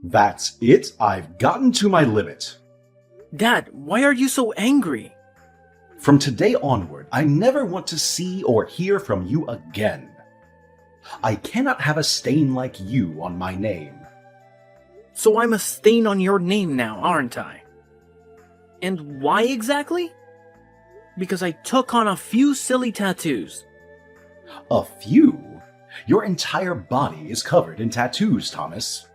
That's it. I've gotten to my limit. Dad, why are you so angry? From today onward, I never want to see or hear from you again. I cannot have a stain like you on my name. So I'm a stain on your name now, aren't I? And why exactly? Because I took on a few silly tattoos. A few? Your entire body is covered in tattoos, Thomas.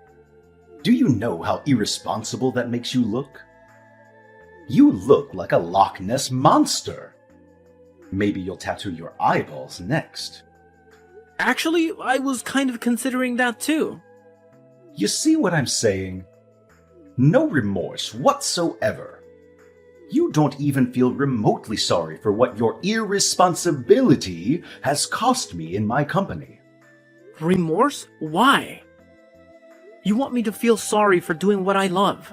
Do you know how irresponsible that makes you look? You look like a Loch Ness monster. Maybe you'll tattoo your eyeballs next. Actually, I was kind of considering that too. You see what I'm saying? No remorse whatsoever. You don't even feel remotely sorry for what your irresponsibility has cost me in my company. Remorse? Why? You want me to feel sorry for doing what I love.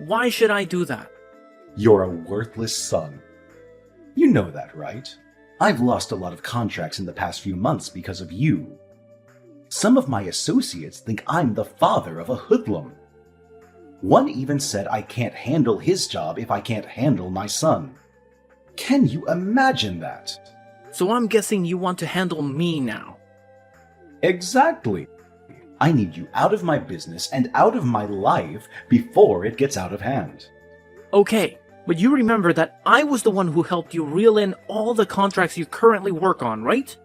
Why should I do that? You're a worthless son. You know that, right? I've lost a lot of contracts in the past few months because of you. Some of my associates think I'm the father of a hoodlum. One even said I can't handle his job if I can't handle my son. Can you imagine that? So I'm guessing you want to handle me now. Exactly. I need you out of my business and out of my life before it gets out of hand. Okay, but you remember that I was the one who helped you reel in all the contracts you currently work on, right?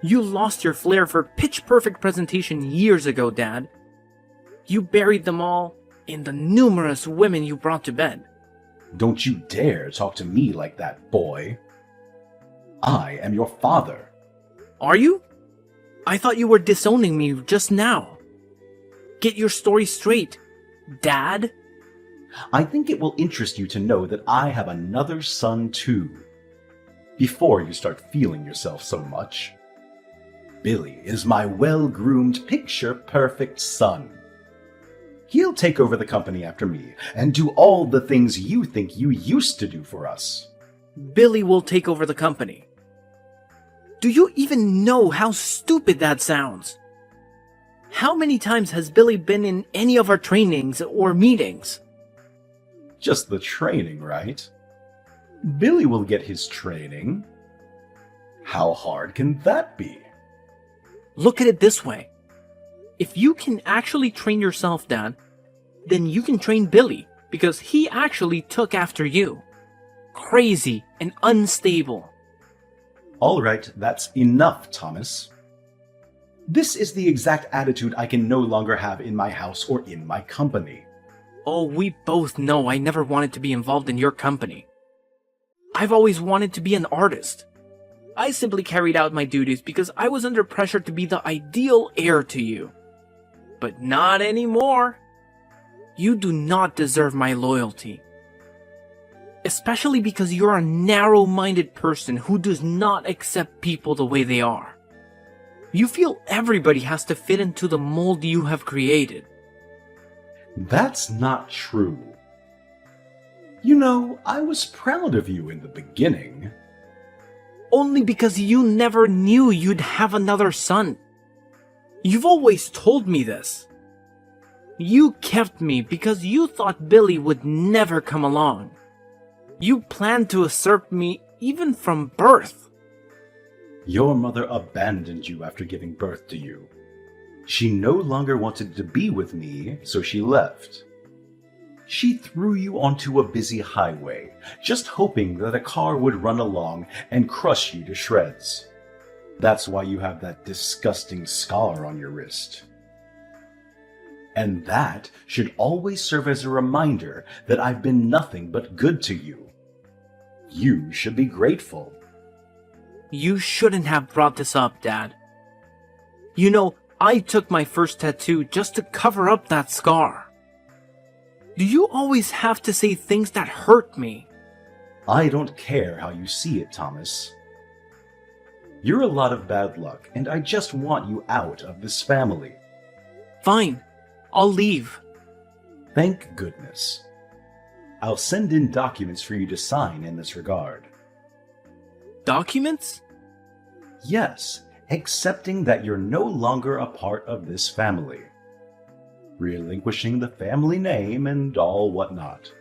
You lost your flair for pitch-perfect presentation years ago, Dad. You buried them all in the numerous women you brought to bed. Don't you dare talk to me like that, boy. I am your father. Are you? I thought you were disowning me just now. Get your story straight, Dad. I think it will interest you to know that I have another son too. Before you start feeling yourself so much. Billy is my well-groomed, picture-perfect son. He'll take over the company after me and do all the things you think you used to do for us. Billy will take over the company. Do you even know how stupid that sounds? How many times has Billy been in any of our trainings or meetings? Just the training, right? Billy will get his training. How hard can that be? Look at it this way. If you can actually train yourself, Dad, then you can train Billy, because he actually took after you. Crazy and unstable. All right, that's enough, Thomas. This is the exact attitude I can no longer have in my house or in my company. Oh, we both know I never wanted to be involved in your company. I've always wanted to be an artist. I simply carried out my duties because I was under pressure to be the ideal heir to you. But not anymore. You do not deserve my loyalty. Especially because you're a narrow-minded person who does not accept people the way they are. You feel everybody has to fit into the mold you have created. That's not true. You know, I was proud of you in the beginning. Only because you never knew you'd have another son. You've always told me this. You kept me because you thought Billy would never come along. You planned to usurp me even from birth. Your mother abandoned you after giving birth to you. She no longer wanted to be with me, so she left. She threw you onto a busy highway, just hoping that a car would run along and crush you to shreds. That's why you have that disgusting scar on your wrist. And that should always serve as a reminder that I've been nothing but good to you. You should be grateful. You shouldn't have brought this up, Dad. You know, I took my first tattoo just to cover up that scar. Do you always have to say things that hurt me? I don't care how you see it, Thomas. You're a lot of bad luck, and I just want you out of this family. Fine, I'll leave. Thank goodness. I'll send in documents for you to sign in this regard. Documents? Yes, accepting that you're no longer a part of this family. relinquishing the family name and all whatnot.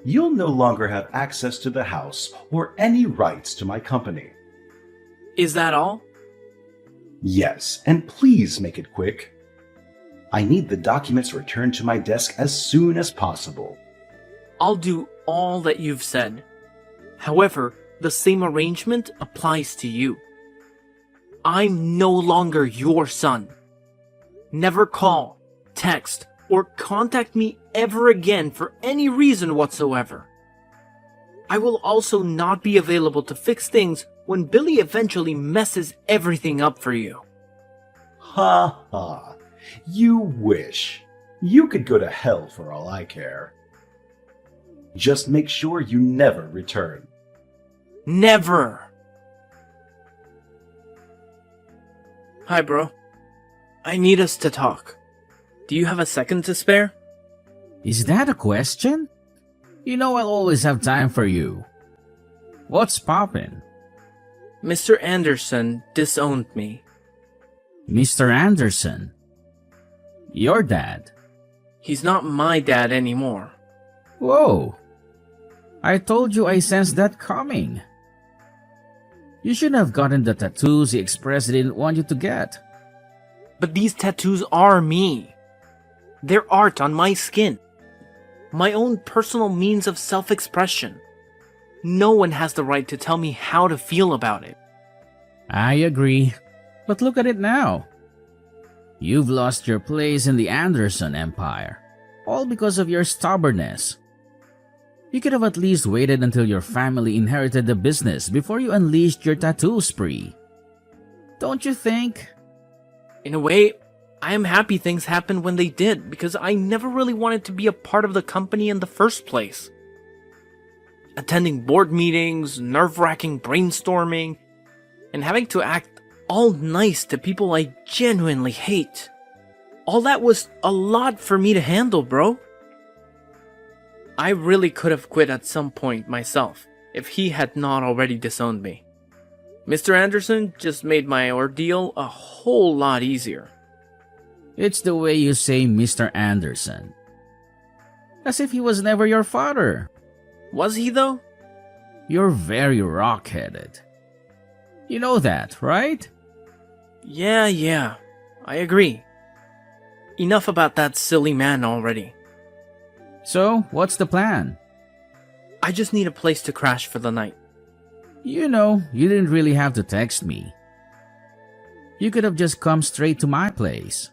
You'll no longer have access to the house or any rights to my company. Is that all? Yes, and please make it quick. I need the documents returned to my desk as soon as possible. I'll do all that you've said. However, the same arrangement applies to you. I'm no longer your son. Never call, text, or contact me ever again for any reason whatsoever. I will also not be available to fix things when Billy eventually messes everything up for you. Ha ha. You wish. You could go to hell for all I care. Just make sure you never return. Never! Hi, bro. I need us to talk. Do you have a second to spare? Is that a question? You know I'll always have time for you. What's poppin'? Mr. Anderson disowned me. Mr. Anderson? Your dad? He's not my dad anymore. Whoa! I told you I sensed that coming. You shouldn't have gotten the tattoos he expressed he didn't want you to get. But these tattoos are me. They're art on my skin. My own personal means of self-expression. No one has the right to tell me how to feel about it. I agree. But look at it now. You've lost your place in the Anderson empire. All because of your stubbornness. You could have at least waited until your family inherited the business before you unleashed your tattoo spree. Don't you think? In a way, I am happy things happened when they did, because I never really wanted to be a part of the company in the first place. Attending board meetings, nerve-wracking brainstorming, and having to act all nice to people I genuinely hate. All that was a lot for me to handle, bro. I really could have quit at some point myself, if he had not already disowned me. Mr. Anderson just made my ordeal a whole lot easier. It's the way you say Mr. Anderson. As if he was never your father. Was he, though? You're very rock-headed. You know that, right? Yeah, I agree. Enough about that silly man already. So, what's the plan? I just need a place to crash for the night. You know, you didn't really have to text me. You could have just come straight to my place.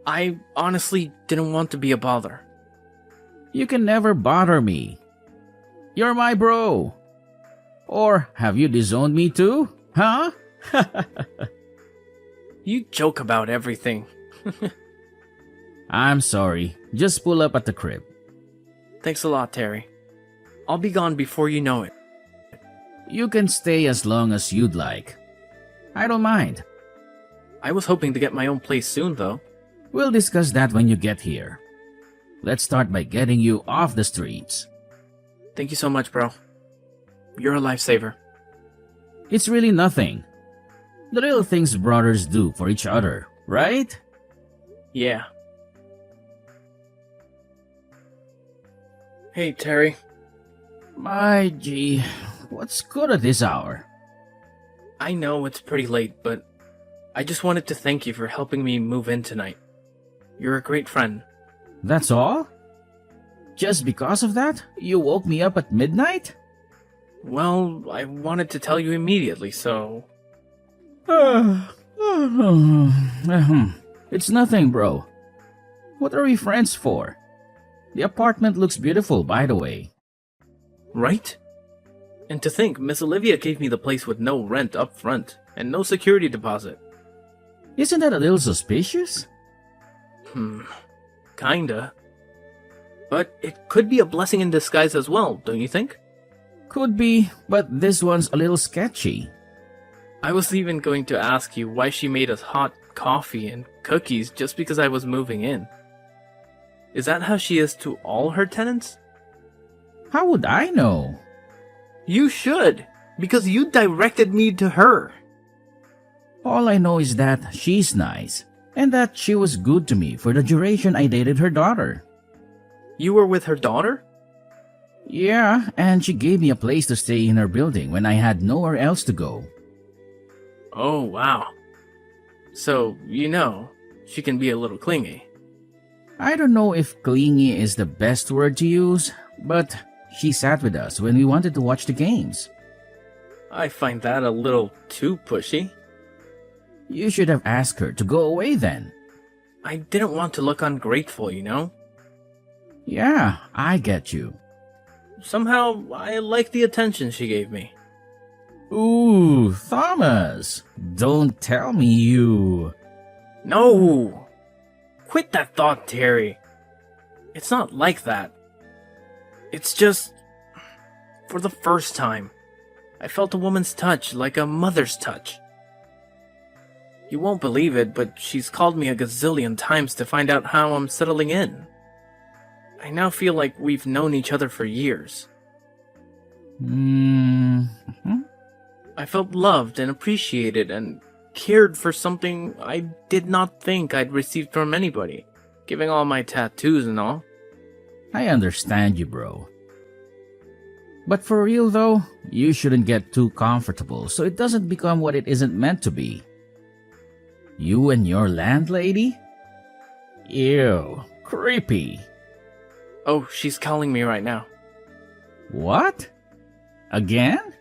I honestly didn't want to be a bother. You can never bother me. You're my bro. Or have you disowned me too? Huh? You joke about everything. I'm sorry. Just pull up at the crib. Thanks a lot, Terry. I'll be gone before you know it. You can stay as long as you'd like. I don't mind. I was hoping to get my own place soon, though. We'll discuss that when you get here. Let's start by getting you off the streets. Thank you so much, bro. You're a lifesaver. It's really nothing. The little things brothers do for each other, right? Yeah. Hey, Terry. My gee, what's good at this hour? I know it's pretty late, but I just wanted to thank you for helping me move in tonight. You're a great friend. That's all? Just because of that, you woke me up at midnight? Well, I wanted to tell you immediately, so... It's nothing, bro. What are we friends for? The apartment looks beautiful, by the way. Right? And to think, Miss Olivia gave me the place with no rent up front, and no security deposit. Isn't that a little suspicious? Kinda. But it could be a blessing in disguise as well, don't you think? Could be, but this one's a little sketchy. I was even going to ask you why she made us hot coffee and cookies just because I was moving in. Is that how she is to all her tenants? How would I know? You should, because you directed me to her. All I know is that she's nice, and that she was good to me for the duration I dated her daughter. You were with her daughter? Yeah, and she gave me a place to stay in her building when I had nowhere else to go. Oh, wow. So, she can be a little clingy. I don't know if clingy is the best word to use, but she sat with us when we wanted to watch the games. I find that a little too pushy. You should have asked her to go away then. I didn't want to look ungrateful, Yeah, I get you. Somehow, I like the attention she gave me. Ooh, Thomas, don't tell me you... No! Quit that thought, Terry. It's not like that. It's just... For the first time, I felt a woman's touch like a mother's touch. You won't believe it, but she's called me a gazillion times to find out how I'm settling in. I now feel like we've known each other for years. I felt loved and appreciated and cared for something I did not think I'd received from anybody, giving all my tattoos and all. I understand you, bro. But for real though, you shouldn't get too comfortable so it doesn't become what it isn't meant to be. You and your landlady? Ew, creepy. Oh, she's calling me right now. What? Again?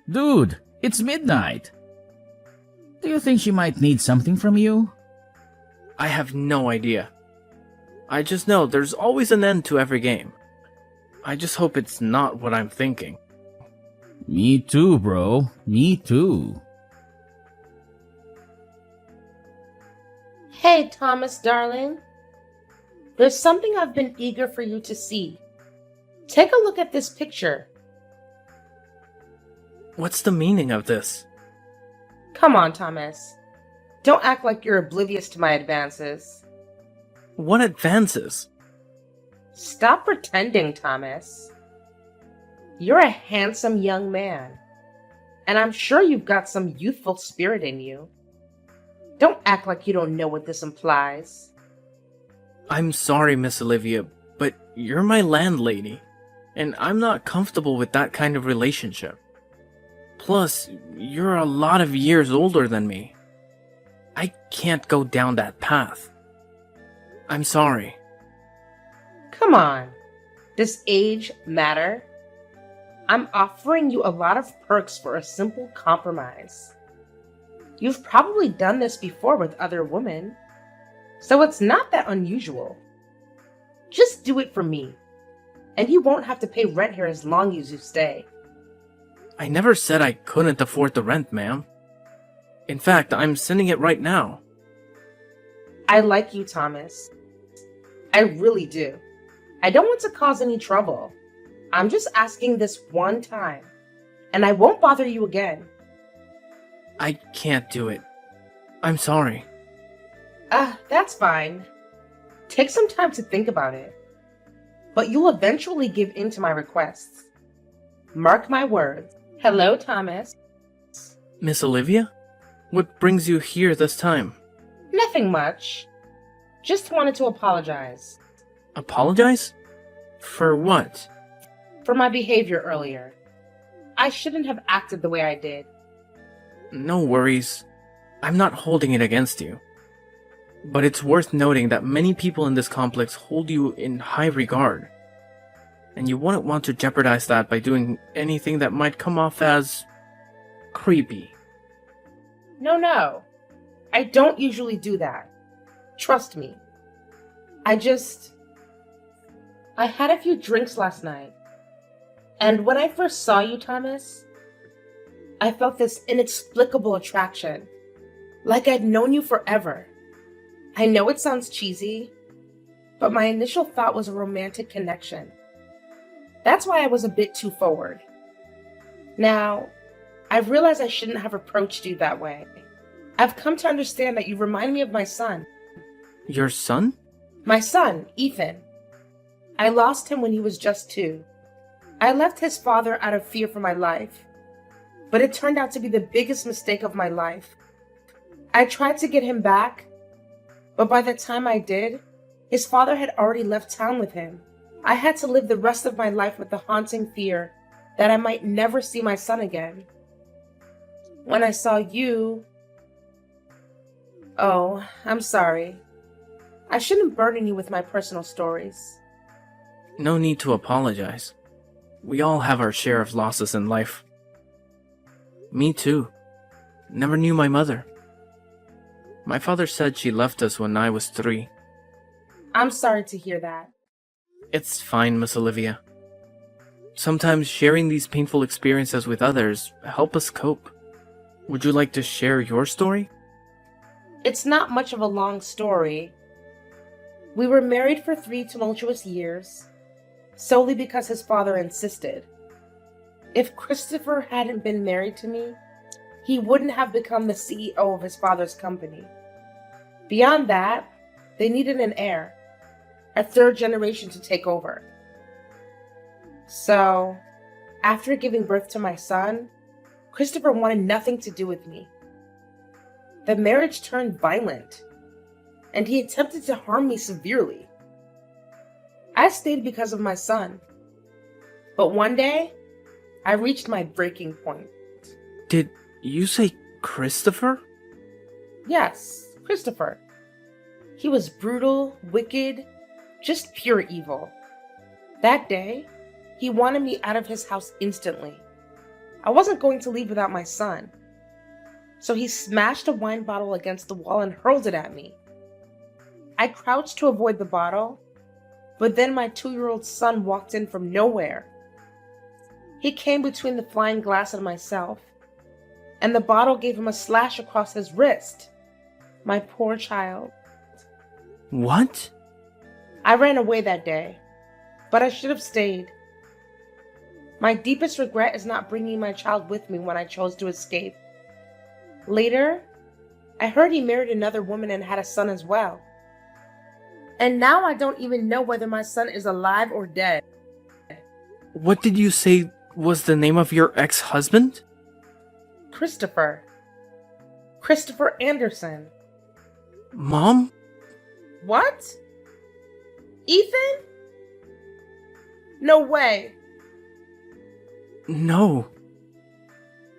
Dude, it's midnight. Do you think she might need something from you? I have no idea. I just know there's always an end to every game. I just hope it's not what I'm thinking. Me too, bro. Me too. Hey, Thomas, darling. There's something I've been eager for you to see. Take a look at this picture. What's the meaning of this? Come on, Thomas. Don't act like you're oblivious to my advances. What advances? Stop pretending, Thomas. You're a handsome young man, and I'm sure you've got some youthful spirit in you. Don't act like you don't know what this implies. I'm sorry, Miss Olivia, but you're my landlady, and I'm not comfortable with that kind of relationship. Plus, you're a lot of years older than me. I can't go down that path. I'm sorry. Come on. Does age matter? I'm offering you a lot of perks for a simple compromise. You've probably done this before with other women, so it's not that unusual. Just do it for me, and you won't have to pay rent here as long as you stay. I never said I couldn't afford the rent, ma'am. In fact, I'm sending it right now. I like you, Thomas. I really do. I don't want to cause any trouble. I'm just asking this one time, and I won't bother you again. I can't do it. I'm sorry. That's fine. Take some time to think about it. But you'll eventually give in to my requests. Mark my words. Hello, Thomas. Miss Olivia? What brings you here this time? Nothing much. Just wanted to apologize. Apologize? For what? For my behavior earlier. I shouldn't have acted the way I did. No worries. I'm not holding it against you. But it's worth noting that many people in this complex hold you in high regard. And you wouldn't want to jeopardize that by doing anything that might come off as... creepy. No. I don't usually do that. Trust me. I had a few drinks last night. And when I first saw you, Thomas, I felt this inexplicable attraction. Like I'd known you forever. I know it sounds cheesy, but my initial thought was a romantic connection. That's why I was a bit too forward. Now, I've realized I shouldn't have approached you that way. I've come to understand that you remind me of my son. Your son? My son, Ethan. I lost him when he was just 2. I left his father out of fear for my life, but it turned out to be the biggest mistake of my life. I tried to get him back, but by the time I did, his father had already left town with him. I had to live the rest of my life with the haunting fear that I might never see my son again. When I saw you... Oh, I'm sorry. I shouldn't burden you with my personal stories. No need to apologize. We all have our share of losses in life. Me too. Never knew my mother. My father said she left us when I was 3. I'm sorry to hear that. It's fine, Miss Olivia. Sometimes sharing these painful experiences with others help us cope. Would you like to share your story? It's not much of a long story. We were married for 3 tumultuous years, solely because his father insisted. If Christopher hadn't been married to me, he wouldn't have become the CEO of his father's company. Beyond that, they needed an heir, a 3rd generation to take over. So, after giving birth to my son, Christopher wanted nothing to do with me. The marriage turned violent, and he attempted to harm me severely. I stayed because of my son, but one day, I reached my breaking point. Did you say Christopher? Yes, Christopher. He was brutal, wicked, just pure evil. That day, he wanted me out of his house instantly. I wasn't going to leave without my son. So he smashed a wine bottle against the wall and hurled it at me. I crouched to avoid the bottle, but then my 2-year-old son walked in from nowhere. He came between the flying glass and myself, and the bottle gave him a slash across his wrist. My poor child. What? I ran away that day, but I should have stayed. My deepest regret is not bringing my child with me when I chose to escape. Later, I heard he married another woman and had a son as well. And now I don't even know whether my son is alive or dead. What did you say was the name of your ex-husband? Christopher. Christopher Anderson. Mom? What? Ethan? No way. No.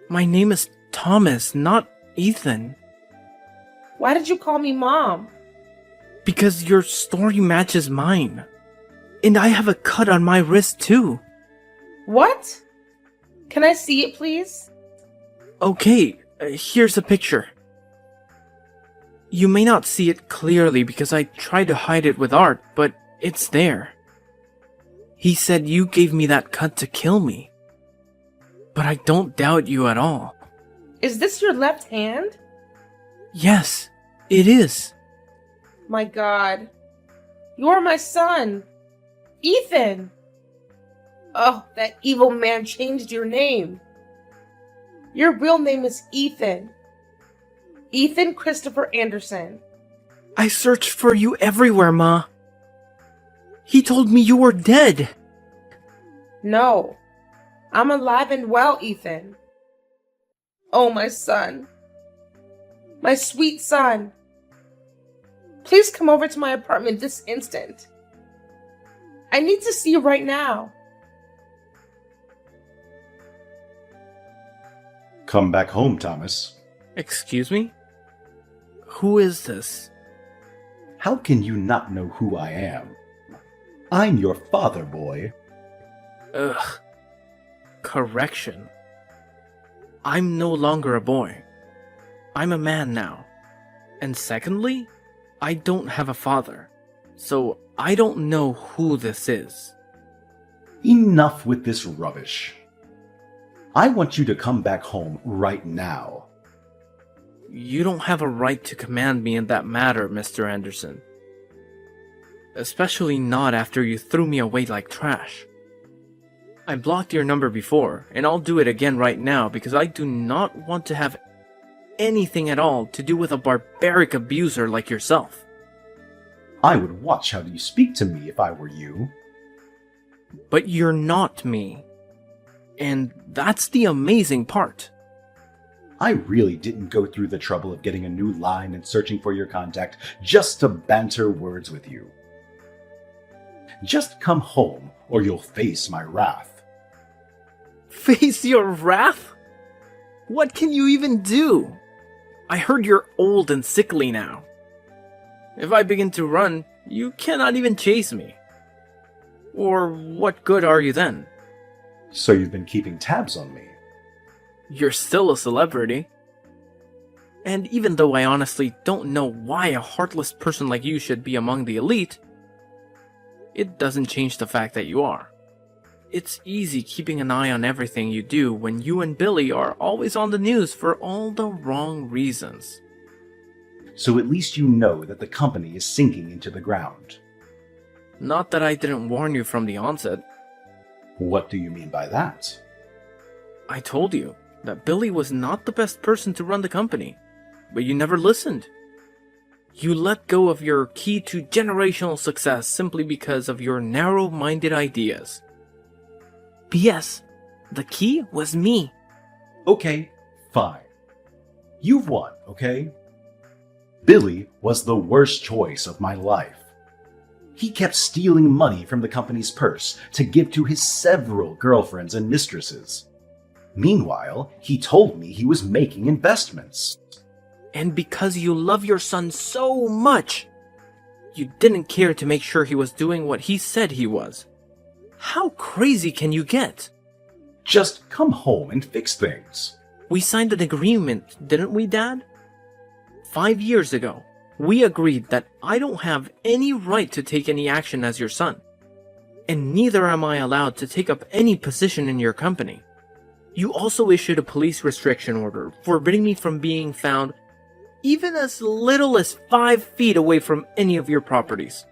My name is Thomas, not Ethan. Why did you call me Mom? Because your story matches mine. And I have a cut on my wrist too. What? Can I see it, please? Okay, here's a picture. You may not see it clearly because I tried to hide it with art, but it's there. He said you gave me that cut to kill me. But I don't doubt you at all. Is this your left hand? Yes, it is. My God. You're my son. Ethan. Oh, that evil man changed your name. Your real name is Ethan. Ethan Christopher Anderson. I searched for you everywhere, Ma. He told me you were dead. No. I'm alive and well, Ethan. Oh, my son. My sweet son. Please come over to my apartment this instant. I need to see you right now. Come back home, Thomas. Excuse me? Who is this? How can you not know who I am? I'm your father, boy. Ugh. Correction. I'm no longer a boy. I'm a man now. And secondly, I don't have a father. So I don't know who this is. Enough with this rubbish. I want you to come back home right now. You don't have a right to command me in that matter, Mr. Anderson. Especially not after you threw me away like trash. I blocked your number before, and I'll do it again right now because I do not want to have anything at all to do with a barbaric abuser like yourself. I would watch how you speak to me if I were you. But you're not me. And that's the amazing part. I really didn't go through the trouble of getting a new line and searching for your contact just to banter words with you. Just come home or you'll face my wrath. Face your wrath? What can you even do? I heard you're old and sickly now. If I begin to run, you cannot even chase me. Or what good are you then? So you've been keeping tabs on me. You're still a celebrity. And even though I honestly don't know why a heartless person like you should be among the elite, it doesn't change the fact that you are. It's easy keeping an eye on everything you do when you and Billy are always on the news for all the wrong reasons. So at least you know that the company is sinking into the ground. Not that I didn't warn you from the onset. What do you mean by that? I told you that Billy was not the best person to run the company, but you never listened. You let go of your key to generational success simply because of your narrow-minded ideas. P.S. The key was me. Okay, fine. You've won, okay? Billy was the worst choice of my life. He kept stealing money from the company's purse to give to his several girlfriends and mistresses. Meanwhile, he told me he was making investments. And because you love your son so much, you didn't care to make sure he was doing what he said he was. How crazy can you get? Just come home and fix things. We signed an agreement, didn't we, Dad? 5 years ago, we agreed that I don't have any right to take any action as your son. And neither am I allowed to take up any position in your company. You also issued a police restriction order forbidding me from being found even as little as 5 feet away from any of your properties.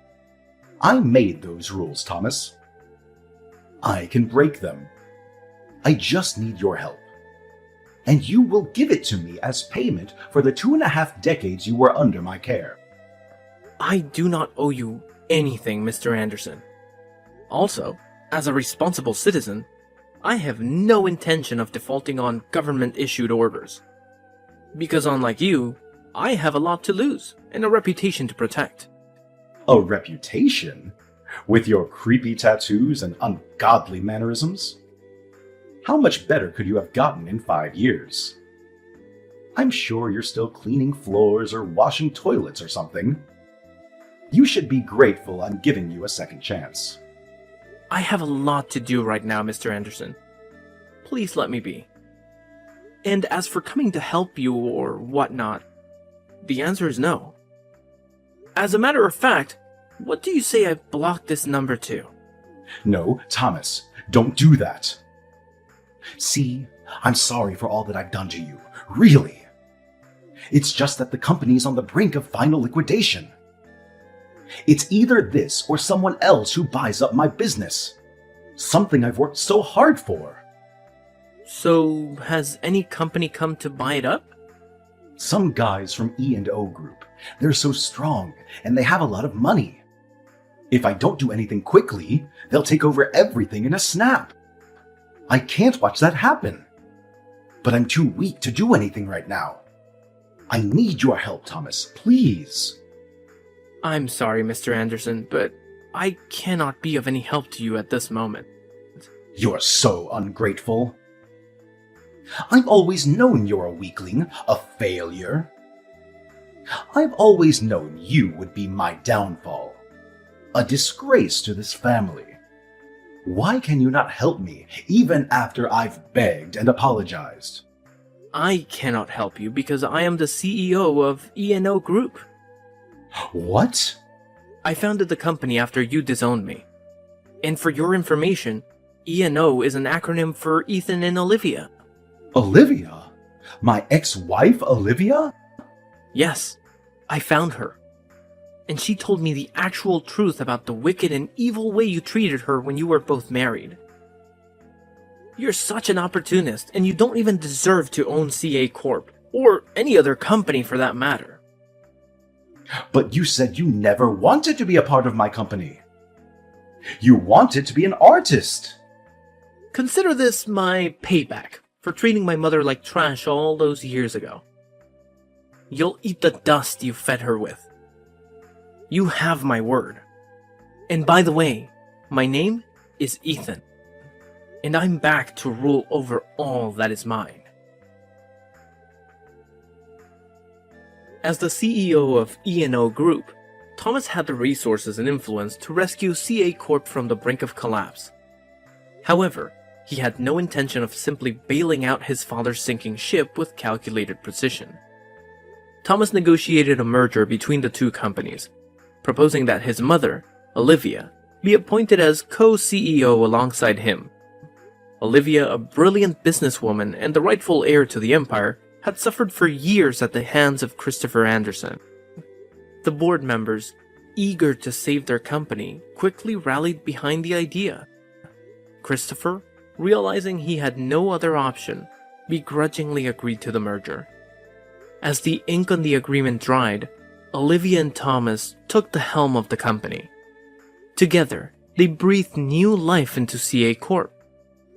I made those rules, Thomas. I can break them. I just need your help. And you will give it to me as payment for the 2.5 decades you were under my care. I do not owe you anything, Mr. Anderson. Also, as a responsible citizen, I have no intention of defaulting on government-issued orders. Because unlike you, I have a lot to lose and a reputation to protect. A reputation? With your creepy tattoos and ungodly mannerisms? How much better could you have gotten in 5 years? I'm sure you're still cleaning floors or washing toilets or something. You should be grateful I'm giving you a second chance. I have a lot to do right now, Mr. Anderson. Please let me be. And as for coming to help you or whatnot, the answer is no. As a matter of fact, what do you say I block this number to? No, Thomas, don't do that. See, I'm sorry for all that I've done to you. Really. It's just that the company's on the brink of final liquidation. It's either this or someone else who buys up my business. Something I've worked so hard for. So, has any company come to buy it up? Some guys from E&O Group. They're so strong, and they have a lot of money. If I don't do anything quickly, they'll take over everything in a snap. I can't watch that happen. But I'm too weak to do anything right now. I need your help, Thomas, please. I'm sorry, Mr. Anderson, but I cannot be of any help to you at this moment. You're so ungrateful. I've always known you're a weakling, a failure. I've always known you would be my downfall. A disgrace to this family. Why can you not help me, even after I've begged and apologized? I cannot help you because I am the CEO of E&O Group. What? I founded the company after you disowned me. And for your information, E&O is an acronym for Ethan and Olivia. Olivia? My ex-wife, Olivia? Yes, I found her. And she told me the actual truth about the wicked and evil way you treated her when you were both married. You're such an opportunist, and you don't even deserve to own CA Corp, or any other company for that matter. But you said you never wanted to be a part of my company. You wanted to be an artist. Consider this my payback for treating my mother like trash all those years ago. You'll eat the dust you fed her with. You have my word. And by the way, my name is Ethan, and I'm back to rule over all that is mine. As the CEO of E&O Group, Thomas had the resources and influence to rescue CA Corp from the brink of collapse. However, he had no intention of simply bailing out his father's sinking ship with calculated precision. Thomas negotiated a merger between the two companies, proposing that his mother, Olivia, be appointed as co-CEO alongside him. Olivia, a brilliant businesswoman and the rightful heir to the empire, had suffered for years at the hands of Christopher Anderson. The board members, eager to save their company, quickly rallied behind the idea. Christopher, realizing he had no other option, begrudgingly agreed to the merger. As the ink on the agreement dried, Olivia and Thomas took the helm of the company. Together, they breathed new life into CA Corp.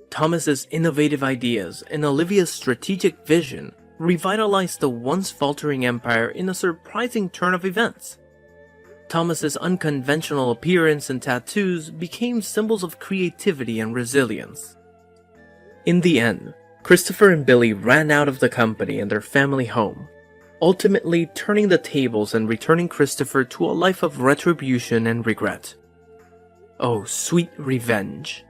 Thomas's innovative ideas and Olivia's strategic vision revitalized the once faltering empire in a surprising turn of events. Thomas's unconventional appearance and tattoos became symbols of creativity and resilience. In the end, Christopher and Billy ran out of the company and their family home, ultimately turning the tables and returning Christopher to a life of retribution and regret. Oh, sweet revenge.